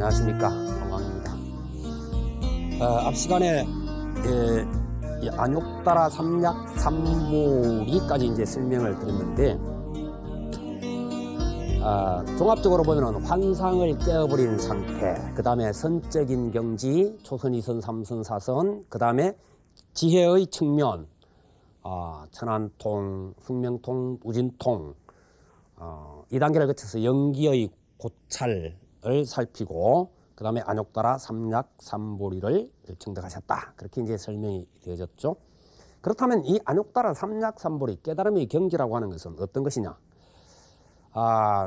안녕하십니까, 건강입니다. 앞 시간에 이 안욕따라 삼약 삼보리까지 이제 설명을 드렸는데, 종합적으로 보면은 환상을 깨어버린 상태, 그 다음에 선적인 경지, 초선, 이선, 삼선, 사선, 그 다음에 지혜의 측면, 천안통, 숙명통, 우진통, 이 단계를 거쳐서 연기의 고찰을 살피고, 그 다음에 안욕따라 삼약 삼보리를 증득하셨다. 그렇게 이제 설명이 되어졌죠. 그렇다면 이 안욕따라 삼약 삼보리, 깨달음의 경지라고 하는 것은 어떤 것이냐?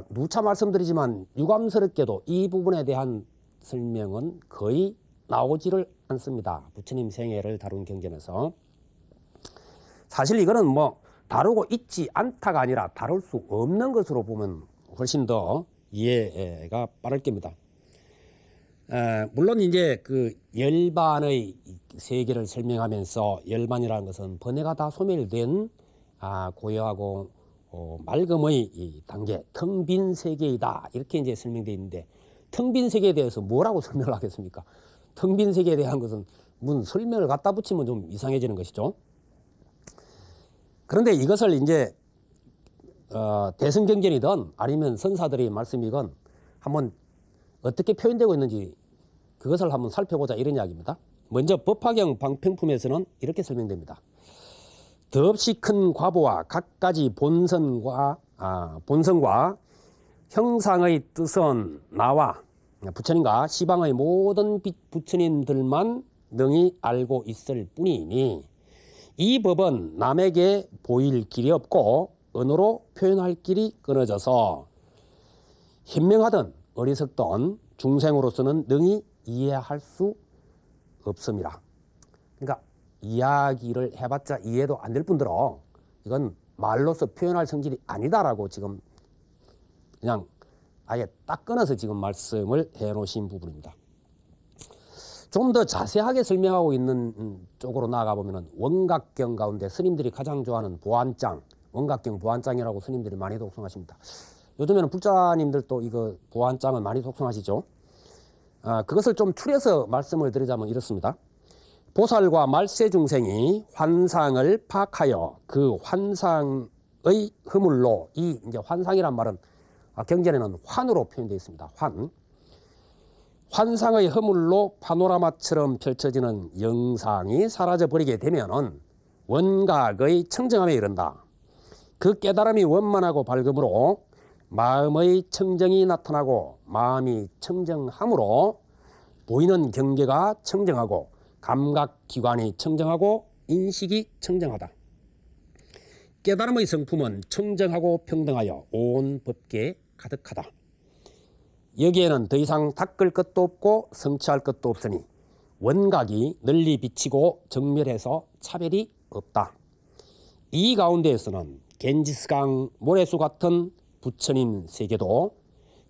누차 말씀드리지만 유감스럽게도 이 부분에 대한 설명은 거의 나오지를 않습니다. 부처님 생애를 다룬 경전에서. 사실 이거는 뭐 다루고 있지 않다가 아니라 다룰 수 없는 것으로 보면 훨씬 더 이해가 빠를 겁니다. 물론 이제 그 열반의 세계를 설명하면서 열반이라는 것은 번뇌가 다 소멸된 고요하고 맑음의 이 단계, 텅 빈 세계이다, 이렇게 이제 설명되어 있는데, 텅 빈 세계에 대해서 뭐라고 설명을 하겠습니까? 텅 빈 세계에 대한 것은 무슨 설명을 갖다 붙이면 좀 이상해지는 것이죠. 그런데 이것을 이제 대승경전이든 아니면 선사들의 말씀이건 한번 어떻게 표현되고 있는지 그것을 한번 살펴보자, 이런 이야기입니다. 먼저 법화경 방평품에서는 이렇게 설명됩니다. 더없이 큰 과보와 각가지 본성과 형상의 뜻은 나와 부처님과 시방의 모든 부처님들만 능히 알고 있을 뿐이니, 이 법은 남에게 보일 길이 없고 언어로 표현할 길이 끊어져서 현명하든 어리석든 중생으로서는 능히 이해할 수 없습니다. 그러니까 이야기를 해봤자 이해도 안 될 뿐더러 이건 말로서 표현할 성질이 아니다라고 지금 그냥 아예 딱 끊어서 지금 말씀을 해놓으신 부분입니다. 좀 더 자세하게 설명하고 있는 쪽으로 나아가 보면은 원각경 가운데 스님들이 가장 좋아하는 보안장, 원각경 보안장이라고 스님들이 많이 독송하십니다. 요즘에는 불자님들도 이거 보안장을 많이 독송하시죠. 그것을 좀 추려서 말씀을 드리자면 이렇습니다. 보살과 말세 중생이 환상을 파악하여 그 환상의 허물로, 이 이제 환상이란 말은 경전에는 환으로 표현되어 있습니다. 환상의 허물로 파노라마처럼 펼쳐지는 영상이 사라져 버리게 되면은 원각의 청정함에 이른다. 그 깨달음이 원만하고 밝음으로 마음의 청정이 나타나고, 마음이 청정함으로 보이는 경계가 청정하고, 감각기관이 청정하고, 인식이 청정하다. 깨달음의 성품은 청정하고 평등하여 온 법계에 가득하다. 여기에는 더 이상 닦을 것도 없고 성취할 것도 없으니 원각이 널리 비치고 정멸해서 차별이 없다. 이 가운데에서는 겐지스강 모래수 같은 부처님 세계도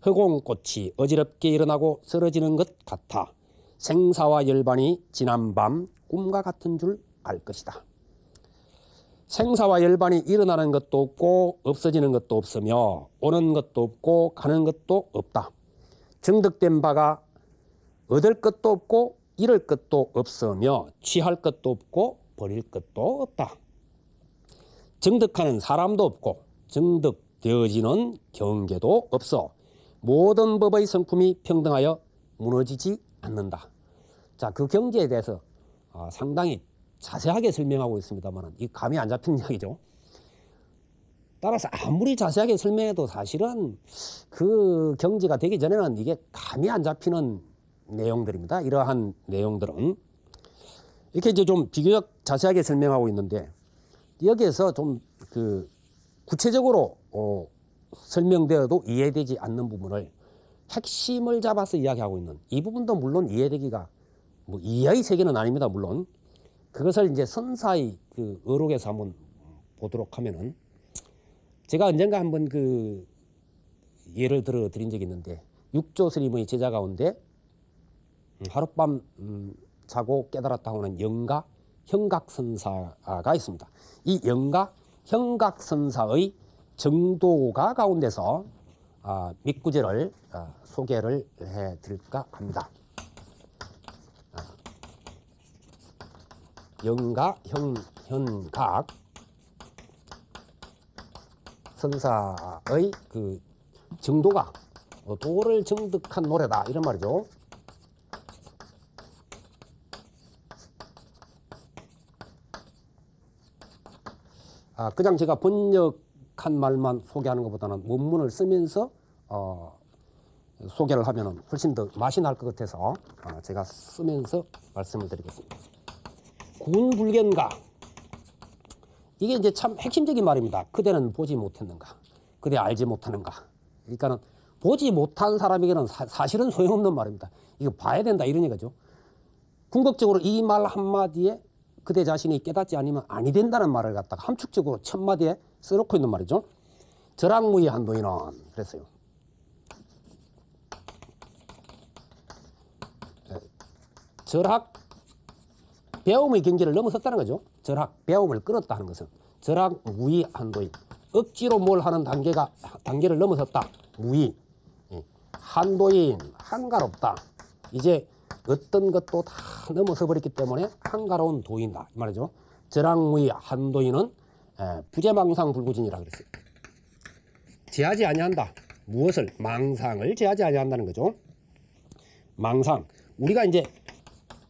허공꽃이 어지럽게 일어나고 쓰러지는 것 같아 생사와 열반이 지난 밤 꿈과 같은 줄 알 것이다. 생사와 열반이 일어나는 것도 없고 없어지는 것도 없으며 오는 것도 없고 가는 것도 없다. 증득된 바가 얻을 것도 없고 잃을 것도 없으며 취할 것도 없고 버릴 것도 없다. 증득하는 사람도 없고 증득되어지는 경계도 없어 모든 법의 성품이 평등하여 무너지지 않는다. 자, 그 경지에 대해서 상당히 자세하게 설명하고 있습니다만 이 감이 안 잡히는 이야기죠. 따라서 아무리 자세하게 설명해도 사실은 그 경지가 되기 전에는 이게 감이 안 잡히는 내용들입니다. 이러한 내용들은 이렇게 이제 좀 비교적 자세하게 설명하고 있는데, 여기에서 좀 그 구체적으로 설명되어도 이해되지 않는 부분을 핵심을 잡아서 이야기하고 있는 이 부분도 물론 이해되기가 뭐 이해의 세계는 아닙니다. 물론 그것을 이제 선사의 그 어록에서 한번 보도록 하면은, 제가 언젠가 한번 그 예를 들어 드린 적이 있는데, 육조 스님의 제자 가운데 하룻밤 자고 깨달았다고 하는 영가 형각선사가 있습니다. 이 영가 형각선사의 정도가 가운데서 밑구절을 소개를 해드릴까 합니다. 영가, 현각, 선사의 그 정도가 도를 정득한 노래다 이런 말이죠. 그냥 제가 번역한 말만 소개하는 것보다는 원문을 쓰면서 소개를 하면 훨씬 더 맛이 날 것 같아서 제가 쓰면서 말씀을 드리겠습니다. 군불견가, 이게 이제 참 핵심적인 말입니다. 그대는 보지 못했는가, 그대 알지 못하는가. 그러니까는 보지 못한 사람에게는 사실은 소용없는 말입니다. 이거 봐야 된다 이런 얘기죠. 궁극적으로 이 말 한마디에 그대 자신이 깨닫지 않으면 아니 된다는 말을 갖다가 함축적으로 첫 마디에 써놓고 있는 말이죠. 절학무의 한도인은 그랬어요. 절학, 배움의 경계를 넘어섰다는 거죠. 절학, 배움을 끊었다 하는 것은 절학무의 한도인, 억지로 뭘 하는 단계를 넘어섰다. 무의, 한도인, 한가롭다. 이제 어떤 것도 다 넘어서 버렸기 때문에 한가로운 도인다 이 말이죠. 절학무의 한도인은 부재망상불구진이라 그랬어요. 제하지 아니한다. 무엇을? 망상을 제하지 아니한다는 거죠. 망상, 우리가 이제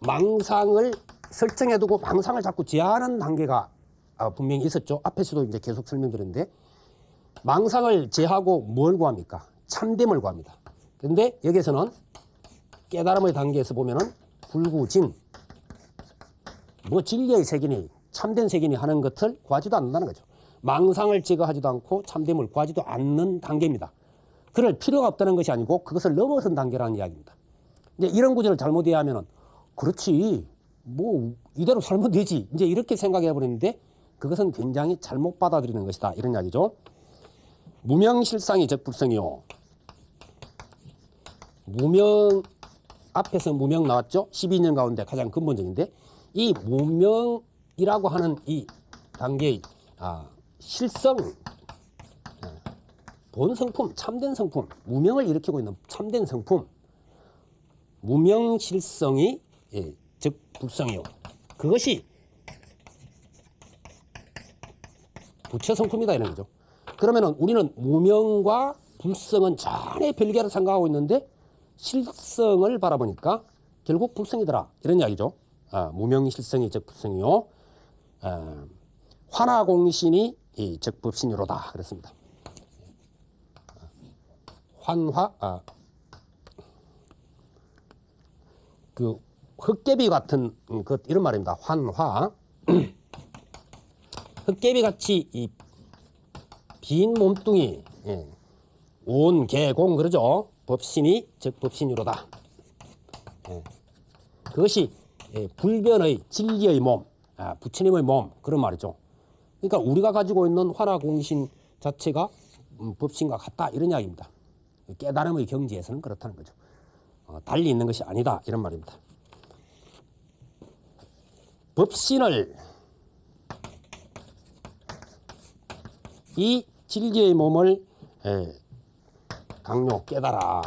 망상을 설정해두고 망상을 자꾸 제하는 단계가 분명히 있었죠. 앞에서도 이제 계속 설명드렸는데, 망상을 제하고 뭘 구합니까? 참됨을 구합니다. 그런데 여기서는 깨달음의 단계에서 보면은 불구진, 뭐 진리의 세계니 참된 세계니 하는 것을 구하지도 않는다는 거죠. 망상을 제거하지도 않고 참됨을 구하지도 않는 단계입니다. 그럴 필요가 없다는 것이 아니고 그것을 넘어선 단계라는 이야기입니다. 이제 이런 구절을 잘못 이해하면은 그렇지 뭐 이대로 살면 되지 이제 이렇게 생각해 버리는데, 그것은 굉장히 잘못 받아들이는 것이다 이런 이야기죠. 무명실상이 적불성이요. 무명, 앞에서 무명 나왔죠. 12년 가운데 가장 근본적인데, 이 무명이라고 하는 이 단계의 실성, 본 성품, 참된 성품, 무명을 일으키고 있는 참된 성품, 무명실성이 즉 불성이요. 그것이 부처 성품이다 이런 거죠. 그러면은 우리는 무명과 불성은 전혀 별개로 생각하고 있는데 실성을 바라보니까 결국 불성이더라 이런 이야기죠. 무명실성이 즉 불성이요. 환화공신이 즉 법신유로다 그랬습니다. 환화, 그 흙개비 같은 것 이런 말입니다. 환화. 흙개비 같이 이 빈 몸뚱이, 온, 개, 공 그러죠. 법신이 즉 법신유로다. 그것이 불변의 진리의 몸, 부처님의 몸 그런 말이죠. 그러니까 우리가 가지고 있는 환화공신 자체가 법신과 같다 이런 이야기입니다. 깨달음의 경지에서는 그렇다는 거죠. 달리 있는 것이 아니다 이런 말입니다. 법신을 이 진리의 몸을 강요 깨달아.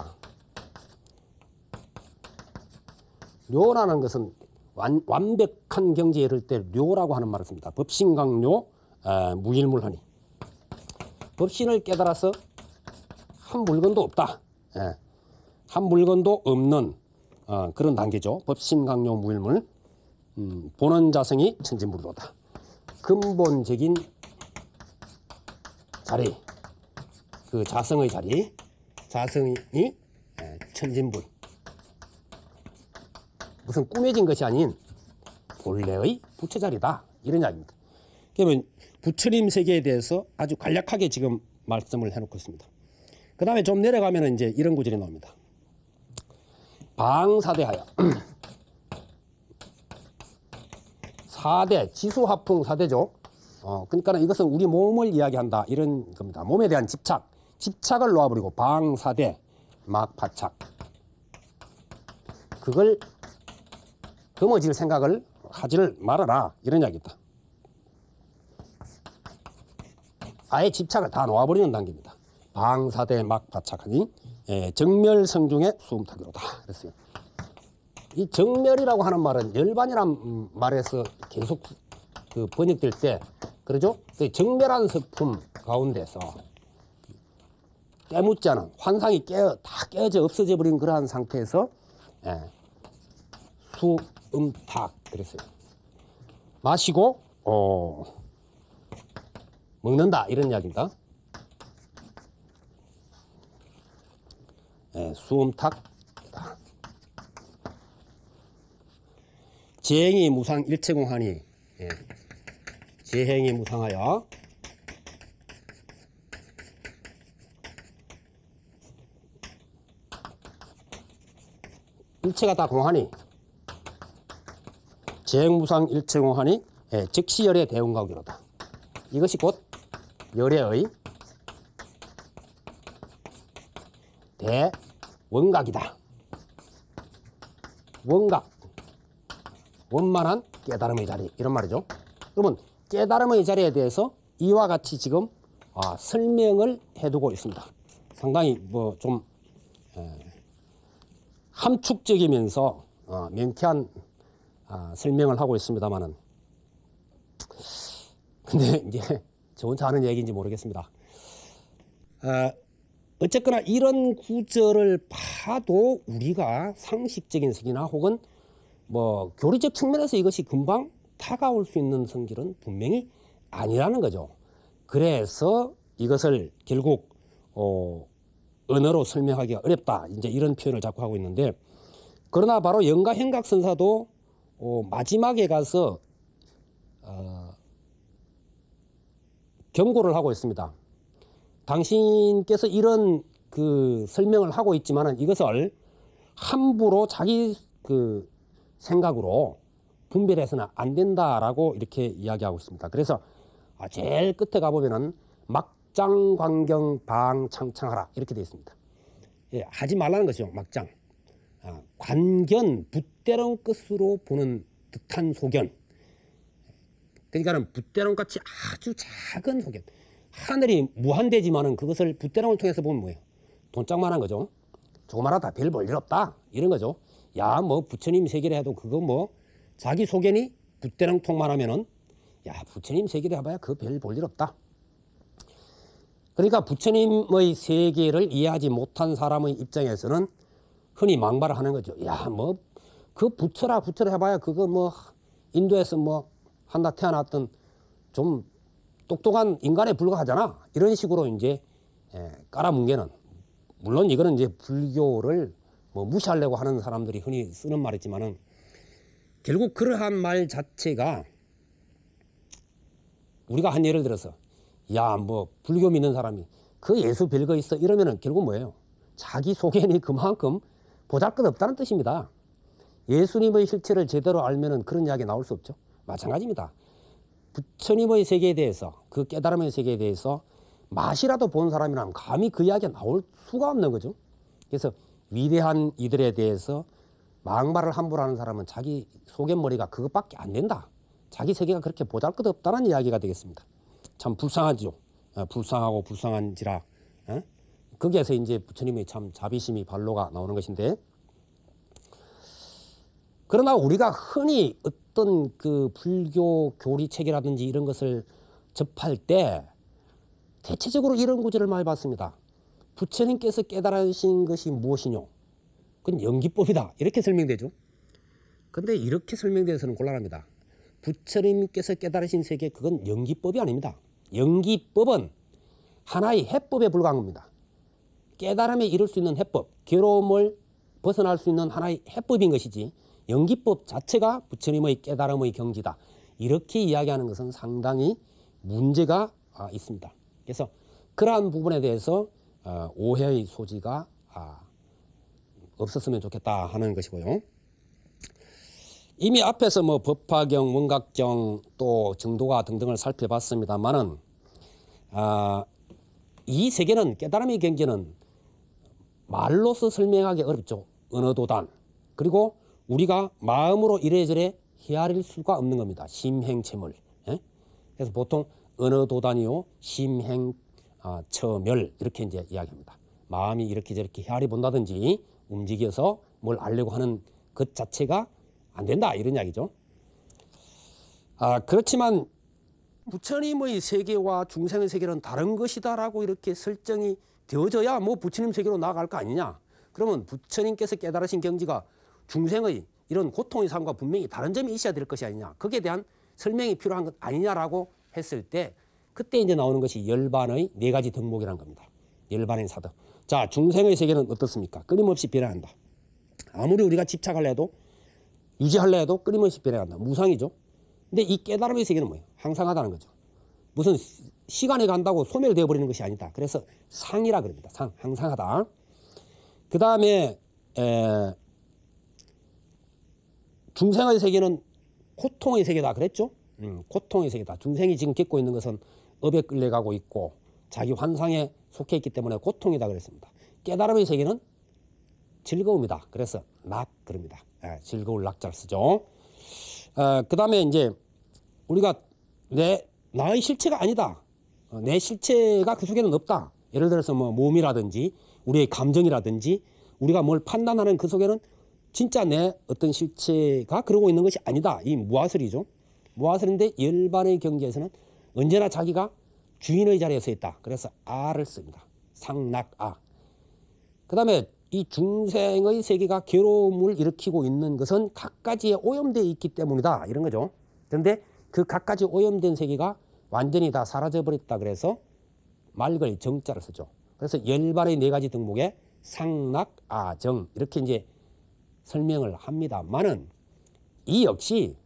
료라는 것은 완벽한 경지에 이를 때 료라고 하는 말을 씁니다. 법신강료 무일물하니. 법신을 깨달아서 한 물건도 없다. 한 물건도 없는 그런 단계죠. 법신강료 무일물. 본원자성이 천진불도다. 근본적인 자리, 그 자성의 자리, 자성이 천진불. 무슨 꾸며진 것이 아닌 본래의 부처 자리다 이런 이야기입니다. 그러면 부처님 세계에 대해서 아주 간략하게 지금 말씀을 해놓고 있습니다. 그 다음에 좀 내려가면 이제 이런 구절이 나옵니다. 방사대하여. 사대, 지수화풍 사대죠. 그러니까 이것은 우리 몸을 이야기한다 이런 겁니다. 몸에 대한 집착, 집착을 놓아버리고 방사대, 막파착. 그걸 거머쥘 생각을 하지를 말아라 이런 이야기다. 아예 집착을 다 놓아버리는 단계입니다. 방사대 막바착하니 정멸성중의 수음타기로다. 그랬어요. 이 정멸이라고 하는 말은 열반이란 말에서 계속 그 번역될 때 그러죠? 정멸한 성품 가운데서 때묻지 않은 환상이 다 깨어져 없어져 버린 그러한 상태에서 수음탁 그랬어요. 마시고 먹는다 이런 이야기입니다. 수음탁 재행이 무상 일체공하니 재행이 무상하여 일체가 다 공하니 재행무상 일체공하니 즉시 열의 대운각이로다. 이것이 곧 열의 대원각이다. 원각, 원만한 깨달음의 자리 이런 말이죠. 그러면 깨달음의 자리에 대해서 이와 같이 지금 설명을 해두고 있습니다. 상당히 뭐 좀 함축적이면서 명쾌한 설명을 하고 있습니다만은 근데 이제 저 혼자 하는 얘기인지 모르겠습니다. 어쨌거나 이런 구절을 봐도 우리가 상식적인 성이나 혹은 뭐 교리적 측면에서 이것이 금방 다가올 수 있는 성질은 분명히 아니라는 거죠. 그래서 이것을 결국 언어로 설명하기가 어렵다. 이제 이런 표현을 자꾸 하고 있는데 그러나 바로 영가행각선사도 마지막에 가서 경고를 하고 있습니다. 당신께서 이런 그 설명을 하고 있지만은 이것을 함부로 자기 그 생각으로 분별해서는 안 된다라고 이렇게 이야기하고 있습니다. 그래서 제일 끝에 가보면은 막장 광경 방 창창하라 이렇게 되어 있습니다. 하지 말라는 것이죠. 막장 관견 붓대롱 끝으로 보는 듯한 소견. 그러니까는 붓대롱 같이 아주 작은 소견. 하늘이 무한대지만은 그것을 붓대롱을 통해서 보면 뭐예요? 돈짝만한 거죠. 조그마하다 별 볼 일 없다 이런 거죠. 야 뭐 부처님 세계를 해도 그거 뭐 자기 소견이 붓대롱 통만 하면은 야 부처님 세계를 해봐야 그 별 볼 일 없다. 그러니까 부처님의 세계를 이해하지 못한 사람의 입장에서는 흔히 망발을 하는 거죠. 야 뭐 그 부처라 해봐야 그거 뭐 인도에서 뭐 한나 태어났던 좀 똑똑한 인간에 불과하잖아. 이런 식으로 이제 깔아뭉개는, 물론 이거는 이제 불교를 뭐 무시하려고 하는 사람들이 흔히 쓰는 말이지만은 결국 그러한 말 자체가 우리가 한 예를 들어서 야 뭐 불교 믿는 사람이 그 예수 별거 있어 이러면은 결국 뭐예요? 자기 소견이 그만큼 보잘것없다는 뜻입니다. 예수님의 실체를 제대로 알면은 그런 이야기 나올 수 없죠. 마찬가지입니다. 부처님의 세계에 대해서, 그 깨달음의 세계에 대해서 맛이라도 본 사람이라면 감히 그 이야기가 나올 수가 없는 거죠. 그래서 위대한 이들에 대해서 막말을 함부로 하는 사람은 자기 소견머리가 그것밖에 안 된다. 자기 세계가 그렇게 보잘것없다는 이야기가 되겠습니다. 참 불쌍하죠. 불쌍하고 불쌍한지라. 거기에서 이제 부처님의 참 자비심이 발로가 나오는 것인데, 그러나 우리가 흔히 어떤 그 불교 교리책이라든지 이런 것을 접할 때 대체적으로 이런 구절을 많이 봤습니다. 부처님께서 깨달으신 것이 무엇이뇨? 그건 연기법이다. 이렇게 설명되죠. 근데 이렇게 설명돼서는 곤란합니다. 부처님께서 깨달으신 세계, 그건 연기법이 아닙니다. 연기법은 하나의 해법에 불과한 겁니다. 깨달음에 이룰 수 있는 해법, 괴로움을 벗어날 수 있는 하나의 해법인 것이지, 연기법 자체가 부처님의 깨달음의 경지다. 이렇게 이야기하는 것은 상당히 문제가 있습니다. 그래서 그러한 부분에 대해서 오해의 소지가 없었으면 좋겠다 하는 것이고요. 이미 앞에서 뭐 법화경, 원각경, 또 정도가 등등을 살펴봤습니다만은 이 세계는, 깨달음의 경지는 말로서 설명하기 어렵죠. 언어도단. 그리고 우리가 마음으로 이래저래 헤아릴 수가 없는 겁니다. 심행체물. 그래서 보통 언어도단이요, 심행 처멸 이렇게 이제 이야기합니다. 마음이 이렇게 저렇게 헤아려 본다든지 움직여서 뭘 알려고 하는 것 자체가 안 된다 이런 이야기죠. 그렇지만 부처님의 세계와 중생의 세계는 다른 것이다라고 이렇게 설정이 되어져야 뭐 부처님 세계로 나아갈 거 아니냐. 그러면 부처님께서 깨달으신 경지가 중생의 이런 고통의 삶과 분명히 다른 점이 있어야 될 것이 아니냐. 거기에 대한 설명이 필요한 것 아니냐라고 했을 때 그때 이제 나오는 것이 열반의 네 가지 덕목이라는 겁니다. 열반의 사덕. 자, 중생의 세계는 어떻습니까? 끊임없이 변해간다. 아무리 우리가 집착하려 해도 유지하려 해도 끊임없이 변해간다. 무상이죠. 근데 이 깨달음의 세계는 뭐예요? 항상하다는 거죠. 무슨 시간이 간다고 소멸되어 버리는 것이 아니다. 그래서 상이라 그럽니다. 상, 항상하다. 그 다음에 중생의 세계는 고통의 세계다 그랬죠. 고통의 세계다. 중생이 지금 겪고 있는 것은 업에 끌려가고 있고 자기 환상에 속해 있기 때문에 고통이다 그랬습니다. 깨달음의 세계는 즐거움이다. 그래서 낙 그럽니다. 즐거울 낙자를 쓰죠. 그 다음에 이제 우리가 나의 실체가 아니다. 내 실체가 그 속에는 없다. 예를 들어서 뭐 몸이라든지 우리의 감정이라든지 우리가 뭘 판단하는 그 속에는 진짜 내 어떤 실체가 그러고 있는 것이 아니다. 이 무아설이죠. 무아설인데 열반의 경지에서는 언제나 자기가 주인의 자리에 서 있다. 그래서 아를 씁니다. 상낙아. 그 다음에 이 중생의 세계가 괴로움을 일으키고 있는 것은 갖가지에 오염되어 있기 때문이다. 이런 거죠. 그런데 그 갖가지 오염된 세계가 완전히 다 사라져버렸다. 그래서 맑을 정자를 쓰죠. 그래서 열반의 네 가지 덕목에 상낙아정 이렇게 이제 설명을 합니다만은 이 역시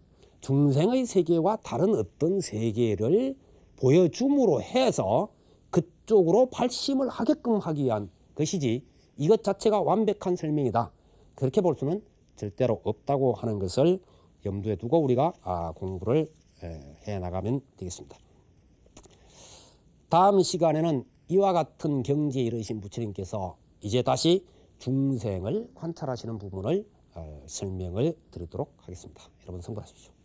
중생의 세계와 다른 어떤 세계를 보여줌으로 해서 그쪽으로 발심을 하게끔 하기 위한 것이지 이것 자체가 완벽한 설명이다. 그렇게 볼 수는 절대로 없다고 하는 것을 염두에 두고 우리가 공부를 해 나가면 되겠습니다. 다음 시간에는 이와 같은 경지에 이르신 부처님께서 이제 다시 중생을 관찰하시는 부분을 설명을 드리도록 하겠습니다. 여러분 성불하십시오.